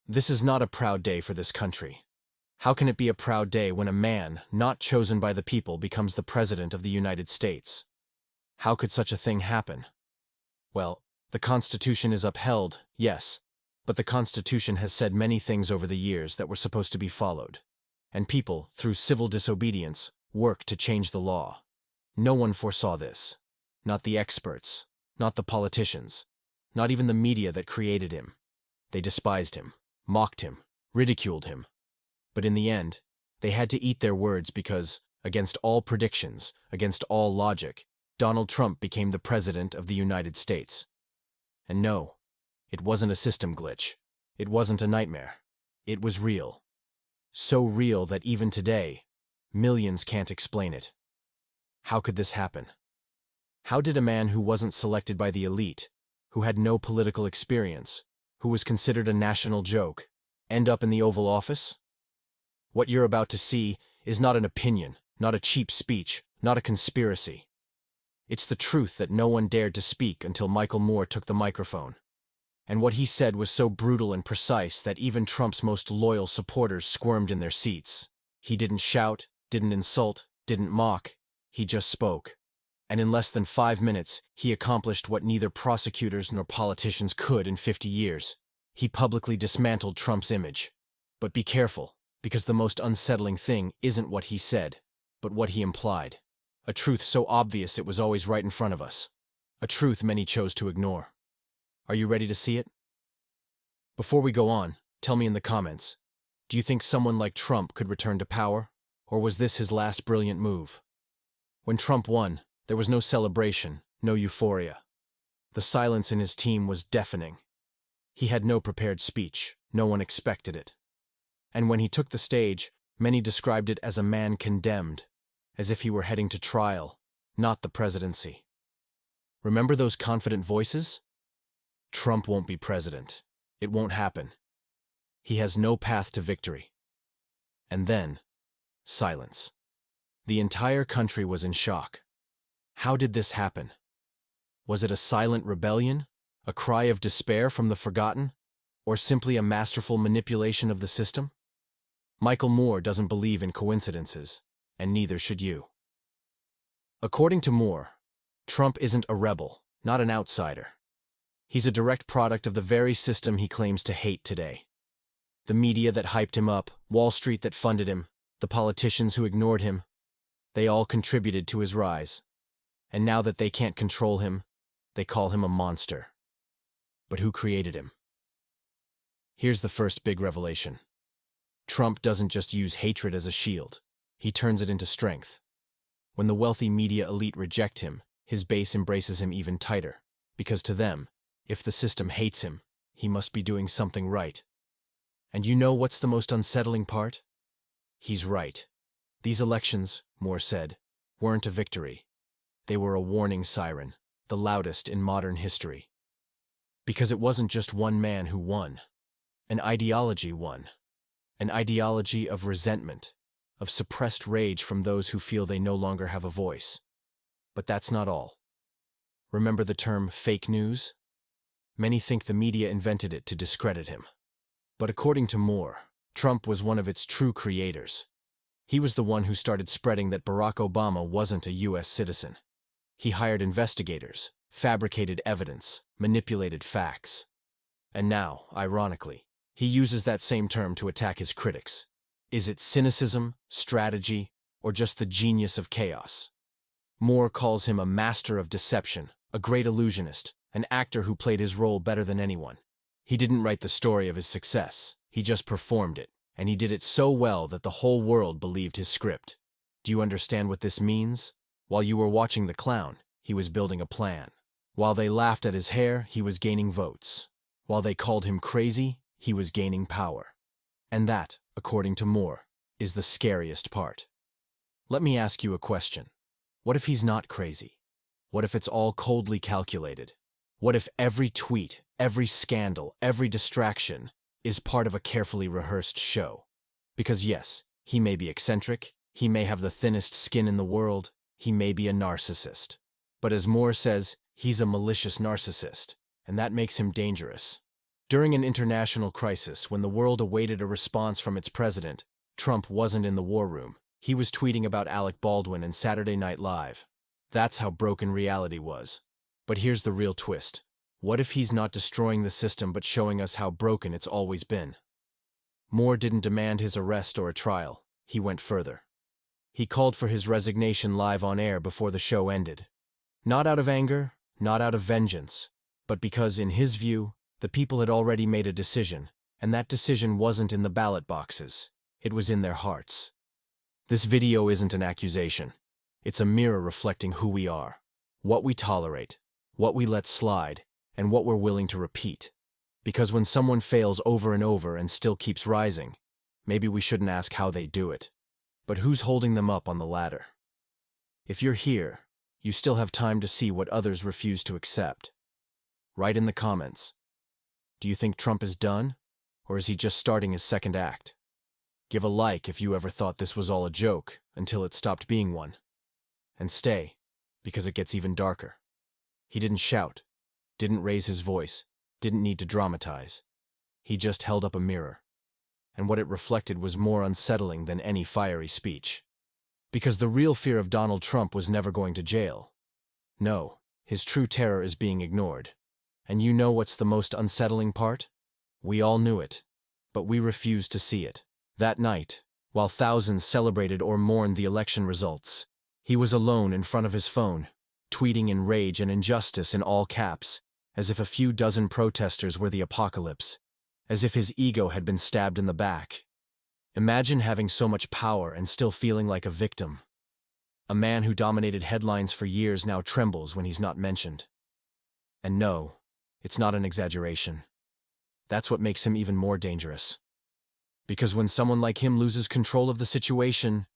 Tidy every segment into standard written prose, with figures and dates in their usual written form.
This is not a proud day for this country. How can it be a proud day when a man, not chosen by the people, becomes the President of the United States? How could such a thing happen? Well, the Constitution is upheld, yes, but the Constitution has said many things over the years that were supposed to be followed. And people, through civil disobedience, work to change the law. No one foresaw this. Not the experts, not the politicians, not even the media that created him. They despised him, mocked him, ridiculed him. But in the end, they had to eat their words because, against all predictions, against all logic, Donald Trump became the President of the United States. And no, it wasn't a system glitch. It wasn't a nightmare. It was real. So real that even today, millions can't explain it. How could this happen? How did a man who wasn't selected by the elite, who had no political experience, who was considered a national joke, end up in the Oval Office? What you're about to see is not an opinion, not a cheap speech, not a conspiracy. It's the truth that no one dared to speak until Michael Moore took the microphone. And what he said was so brutal and precise that even Trump's most loyal supporters squirmed in their seats. He didn't shout, didn't insult, didn't mock. He just spoke. And in less than 5 minutes, he accomplished what neither prosecutors nor politicians could in 50 years. He publicly dismantled Trump's image. But be careful, because the most unsettling thing isn't what he said, but what he implied. A truth so obvious it was always right in front of us. A truth many chose to ignore. Are you ready to see it? Before we go on, tell me in the comments, do you think someone like Trump could return to power, or was this his last brilliant move? When Trump won, there was no celebration, no euphoria. The silence in his team was deafening. He had no prepared speech, no one expected it. And when he took the stage, many described it as a man condemned, as if he were heading to trial, not the presidency. Remember those confident voices? Trump won't be president. It won't happen. He has no path to victory. And then, silence. The entire country was in shock. How did this happen? Was it a silent rebellion, a cry of despair from the forgotten, or simply a masterful manipulation of the system? Michael Moore doesn't believe in coincidences, and neither should you. According to Moore, Trump isn't a rebel, not an outsider. He's a direct product of the very system he claims to hate today. The media that hyped him up, Wall Street that funded him, the politicians who ignored him, they all contributed to his rise. And now that they can't control him, they call him a monster. But who created him? Here's the first big revelation. Trump doesn't just use hatred as a shield. He turns it into strength. When the wealthy media elite reject him, his base embraces him even tighter. Because to them, if the system hates him, he must be doing something right. And you know what's the most unsettling part? He's right. These elections, Moore said, weren't a victory. They were a warning siren, the loudest in modern history. Because it wasn't just one man who won. An ideology won. An ideology of resentment, of suppressed rage from those who feel they no longer have a voice. But that's not all. Remember the term fake news? Many think the media invented it to discredit him. But according to Moore, Trump was one of its true creators. He was the one who started spreading that Barack Obama wasn't a U.S. citizen. He hired investigators, fabricated evidence, manipulated facts. And now, ironically, he uses that same term to attack his critics. Is it cynicism, strategy, or just the genius of chaos? Moore calls him a master of deception, a great illusionist, an actor who played his role better than anyone. He didn't write the story of his success, he just performed it, and he did it so well that the whole world believed his script. Do you understand what this means? While you were watching the clown, he was building a plan. While they laughed at his hair, he was gaining votes. While they called him crazy, he was gaining power. And that, according to Moore, is the scariest part. Let me ask you a question. What if he's not crazy? What if it's all coldly calculated? What if every tweet, every scandal, every distraction is part of a carefully rehearsed show? Because yes, he may be eccentric, he may have the thinnest skin in the world, he may be a narcissist. But as Moore says, he's a malicious narcissist, and that makes him dangerous. During an international crisis, when the world awaited a response from its president, Trump wasn't in the war room. He was tweeting about Alec Baldwin and Saturday Night Live. That's how broken reality was. But here's the real twist. What if he's not destroying the system but showing us how broken it's always been? Moore didn't demand his arrest or a trial. He went further. He called for his resignation live on air before the show ended. Not out of anger, not out of vengeance, but because, in his view, the people had already made a decision, and that decision wasn't in the ballot boxes. It was in their hearts. This video isn't an accusation. It's a mirror reflecting who we are, what we tolerate, what we let slide, and what we're willing to repeat. Because when someone fails over and over and still keeps rising, maybe we shouldn't ask how they do it, but who's holding them up on the ladder. If you're here, you still have time to see what others refuse to accept. Write in the comments. Do you think Trump is done, or is he just starting his second act? Give a like if you ever thought this was all a joke until it stopped being one. And stay, because it gets even darker. He didn't shout, didn't raise his voice, didn't need to dramatize. He just held up a mirror. And what it reflected was more unsettling than any fiery speech. Because the real fear of Donald Trump was never going to jail. No, his true terror is being ignored. And you know what's the most unsettling part? We all knew it, but we refused to see it. That night, while thousands celebrated or mourned the election results, he was alone in front of his phone, tweeting in rage and injustice in all caps, as if a few dozen protesters were the apocalypse, as if his ego had been stabbed in the back. Imagine having so much power and still feeling like a victim. A man who dominated headlines for years now trembles when he's not mentioned. And no, it's not an exaggeration. That's what makes him even more dangerous. Because when someone like him loses control of the situation,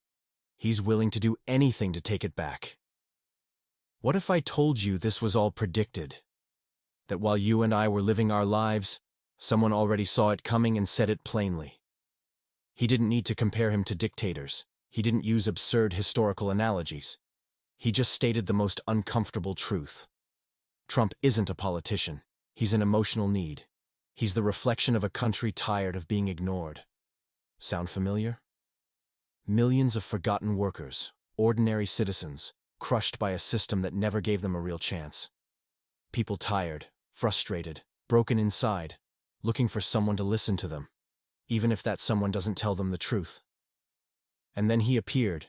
he's willing to do anything to take it back. What if I told you this was all predicted? That while you and I were living our lives, someone already saw it coming and said it plainly. He didn't need to compare him to dictators. He didn't use absurd historical analogies. He just stated the most uncomfortable truth. Trump isn't a politician. He's an emotional need. He's the reflection of a country tired of being ignored. Sound familiar? Millions of forgotten workers, ordinary citizens, crushed by a system that never gave them a real chance. People tired, frustrated, broken inside, looking for someone to listen to them, even if that someone doesn't tell them the truth. And then he appeared,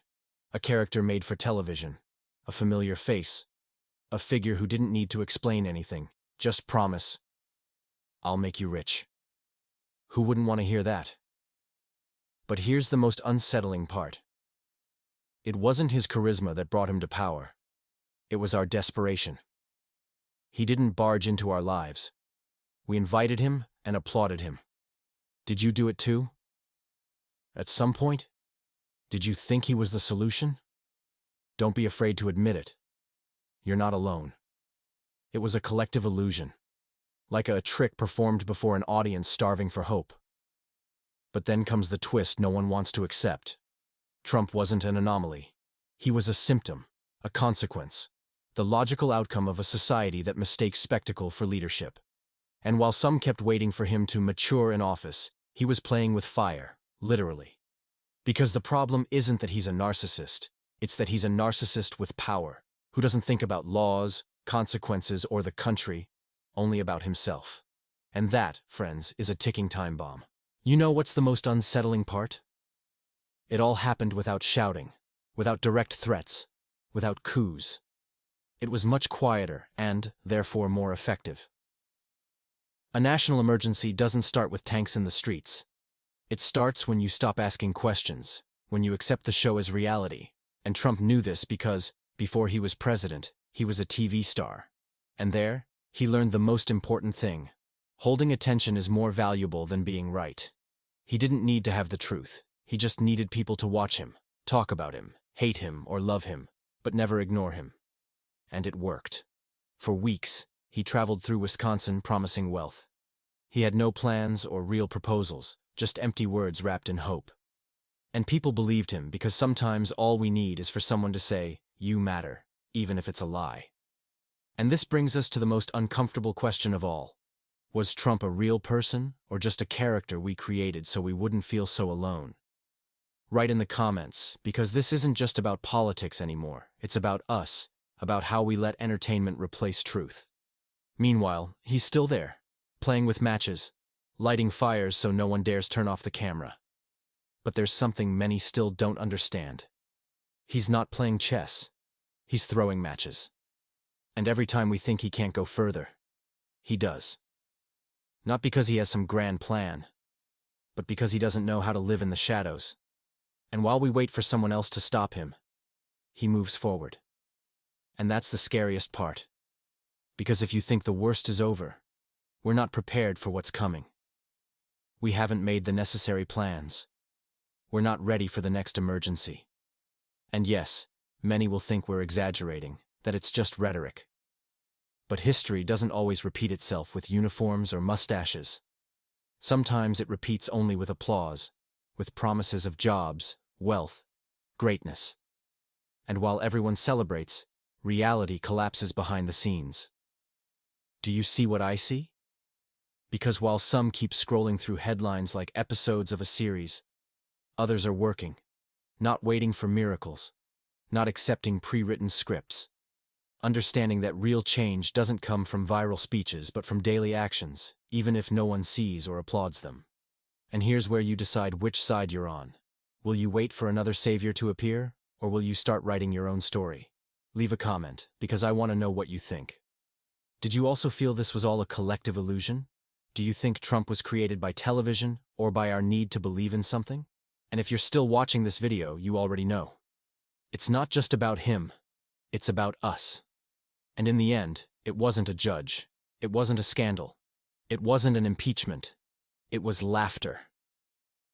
a character made for television, a familiar face, a figure who didn't need to explain anything, just promise, "I'll make you rich." Who wouldn't want to hear that? But here's the most unsettling part. It wasn't his charisma that brought him to power. It was our desperation. He didn't barge into our lives. We invited him and applauded him. Did you do it too? At some point? Did you think he was the solution? Don't be afraid to admit it. You're not alone. It was a collective illusion, like a trick performed before an audience starving for hope. But then comes the twist no one wants to accept. Trump wasn't an anomaly. He was a symptom, a consequence, the logical outcome of a society that mistakes spectacle for leadership. And while some kept waiting for him to mature in office, he was playing with fire, literally. Because the problem isn't that he's a narcissist, it's that he's a narcissist with power, who doesn't think about laws, consequences, or the country, only about himself. And that, friends, is a ticking time bomb. You know what's the most unsettling part? It all happened without shouting, without direct threats, without coups. It was much quieter and, therefore, more effective. A national emergency doesn't start with tanks in the streets. It starts when you stop asking questions, when you accept the show as reality. And Trump knew this because, before he was president, he was a TV star. And there, he learned the most important thing. Holding attention is more valuable than being right. He didn't need to have the truth. He just needed people to watch him, talk about him, hate him or love him, but never ignore him. And it worked. For weeks, he traveled through Wisconsin promising wealth. He had no plans or real proposals, just empty words wrapped in hope. And people believed him because sometimes all we need is for someone to say, "You matter," even if it's a lie. And this brings us to the most uncomfortable question of all. Was Trump a real person, or just a character we created so we wouldn't feel so alone? Write in the comments, because this isn't just about politics anymore, it's about us, about how we let entertainment replace truth. Meanwhile, he's still there, playing with matches, lighting fires so no one dares turn off the camera. But there's something many still don't understand. He's not playing chess, he's throwing matches. And every time we think he can't go further, he does. Not because he has some grand plan, but because he doesn't know how to live in the shadows. And while we wait for someone else to stop him, he moves forward. And that's the scariest part. Because if you think the worst is over, we're not prepared for what's coming. We haven't made the necessary plans. We're not ready for the next emergency. And yes, many will think we're exaggerating, that it's just rhetoric. But history doesn't always repeat itself with uniforms or mustaches. Sometimes it repeats only with applause, with promises of jobs, wealth, greatness. And while everyone celebrates, reality collapses behind the scenes. Do you see what I see? Because while some keep scrolling through headlines like episodes of a series, others are working, not waiting for miracles, not accepting pre-written scripts, understanding that real change doesn't come from viral speeches but from daily actions, even if no one sees or applauds them. And here's where you decide which side you're on. Will you wait for another savior to appear, or will you start writing your own story? Leave a comment, because I want to know what you think. Did you also feel this was all a collective illusion? Do you think Trump was created by television, or by our need to believe in something? And if you're still watching this video, you already know. It's not just about him, it's about us. And in the end, it wasn't a judge, it wasn't a scandal, it wasn't an impeachment, it was laughter.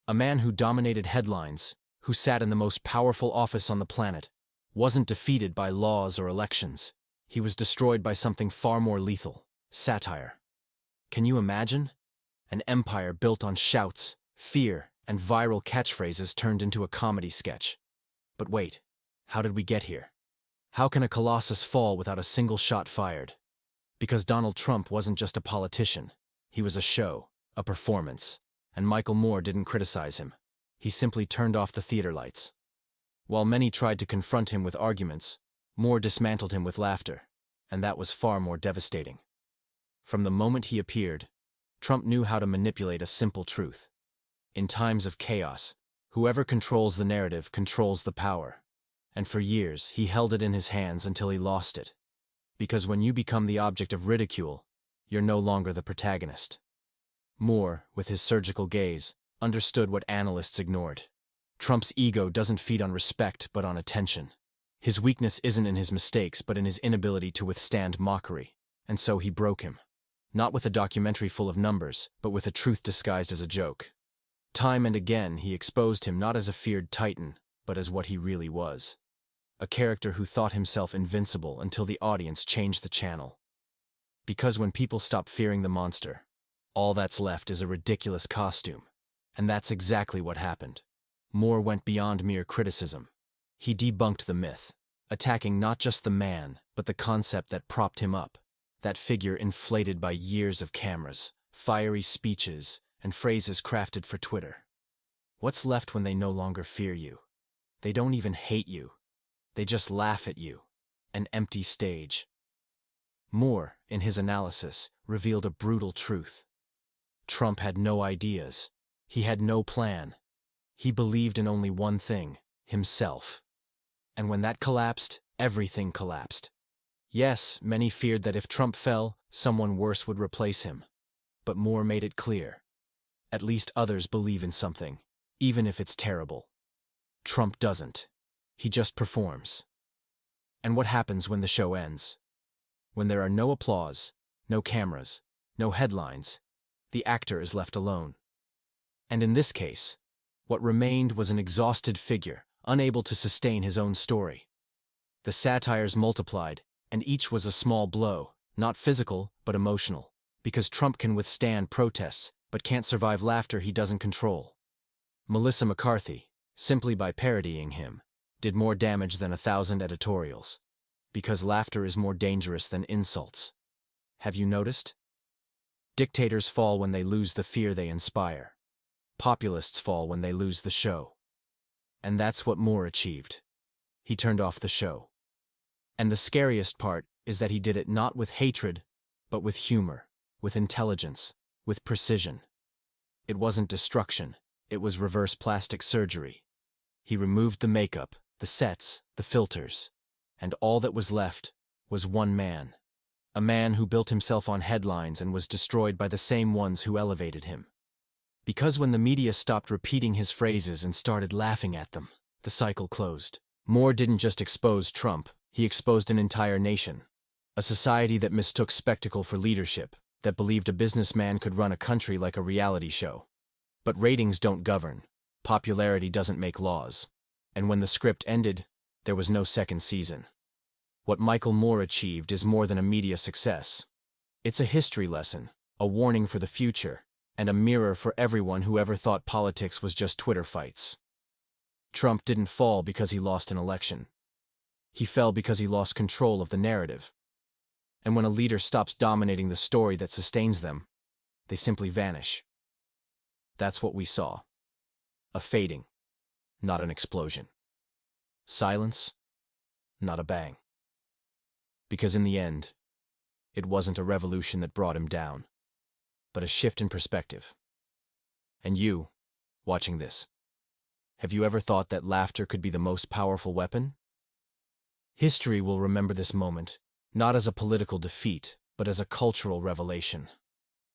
A man who dominated headlines, who sat in the most powerful office on the planet, wasn't defeated by laws or elections. He was destroyed by something far more lethal: satire. Can you imagine? An empire built on shouts, fear, and viral catchphrases turned into a comedy sketch. But wait, how did we get here? How can a colossus fall without a single shot fired? Because Donald Trump wasn't just a politician. He was a show, a performance, and Michael Moore didn't criticize him. He simply turned off the theater lights. While many tried to confront him with arguments, Moore dismantled him with laughter, and that was far more devastating. From the moment he appeared, Trump knew how to manipulate a simple truth. In times of chaos, whoever controls the narrative controls the power. And for years, he held it in his hands until he lost it. Because when you become the object of ridicule, you're no longer the protagonist. Moore, with his surgical gaze, understood what analysts ignored. Trump's ego doesn't feed on respect but on attention. His weakness isn't in his mistakes but in his inability to withstand mockery. And so he broke him. Not with a documentary full of numbers, but with a truth disguised as a joke. Time and again, he exposed him not as a feared titan, but as what he really was. A character who thought himself invincible until the audience changed the channel. Because when people stop fearing the monster, all that's left is a ridiculous costume. And that's exactly what happened. Moore went beyond mere criticism. He debunked the myth, attacking not just the man, but the concept that propped him up. That figure inflated by years of cameras, fiery speeches, and phrases crafted for Twitter. What's left when they no longer fear you? They don't even hate you. They just laugh at you. An empty stage. Moore, in his analysis, revealed a brutal truth. Trump had no ideas. He had no plan. He believed in only one thing: himself. And when that collapsed, everything collapsed. Yes, many feared that if Trump fell, someone worse would replace him. But Moore made it clear. At least others believe in something, even if it's terrible. Trump doesn't. He just performs. And what happens when the show ends? When there are no applause, no cameras, no headlines, the actor is left alone. And in this case, what remained was an exhausted figure, unable to sustain his own story. The satires multiplied, and each was a small blow, not physical, but emotional, because Trump can withstand protests, but can't survive laughter he doesn't control. Melissa McCarthy, simply by parodying him, did more damage than 1,000 editorials. Because laughter is more dangerous than insults. Have you noticed? Dictators fall when they lose the fear they inspire. Populists fall when they lose the show. And that's what Moore achieved. He turned off the show. And the scariest part is that he did it not with hatred, but with humor, with intelligence, with precision. It wasn't destruction, it was reverse plastic surgery. He removed the makeup, the sets, the filters, and all that was left was one man. A man who built himself on headlines and was destroyed by the same ones who elevated him. Because when the media stopped repeating his phrases and started laughing at them, the cycle closed. Moore didn't just expose Trump, he exposed an entire nation. A society that mistook spectacle for leadership, that believed a businessman could run a country like a reality show. But ratings don't govern. Popularity doesn't make laws. And when the script ended, there was no second season. What Michael Moore achieved is more than a media success. It's a history lesson, a warning for the future, and a mirror for everyone who ever thought politics was just Twitter fights. Trump didn't fall because he lost an election. He fell because he lost control of the narrative. And when a leader stops dominating the story that sustains them, they simply vanish. That's what we saw. A fading, not an explosion. Silence, not a bang. Because in the end, it wasn't a revolution that brought him down, but a shift in perspective. And you, watching this, have you ever thought that laughter could be the most powerful weapon? History will remember this moment, not as a political defeat, but as a cultural revelation.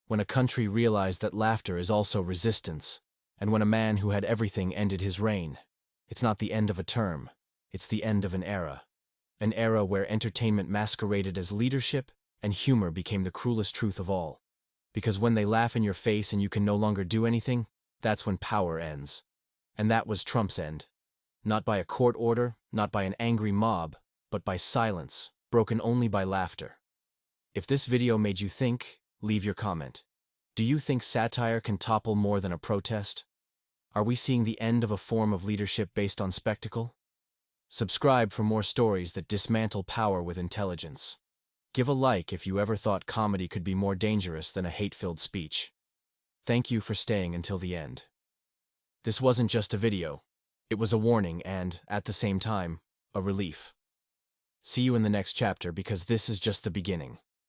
When a country realized that laughter is also resistance, and when a man who had everything ended his reign, it's not the end of a term, it's the end of an era. An era where entertainment masqueraded as leadership and humor became the cruelest truth of all. Because when they laugh in your face and you can no longer do anything, that's when power ends. And that was Trump's end. Not by a court order, not by an angry mob, but by silence, broken only by laughter. If this video made you think, leave your comment. Do you think satire can topple more than a protest? Are we seeing the end of a form of leadership based on spectacle? Subscribe for more stories that dismantle power with intelligence. Give a like if you ever thought comedy could be more dangerous than a hate-filled speech. Thank you for staying until the end. This wasn't just a video. It was a warning and, at the same time, a relief. See you in the next chapter because this is just the beginning.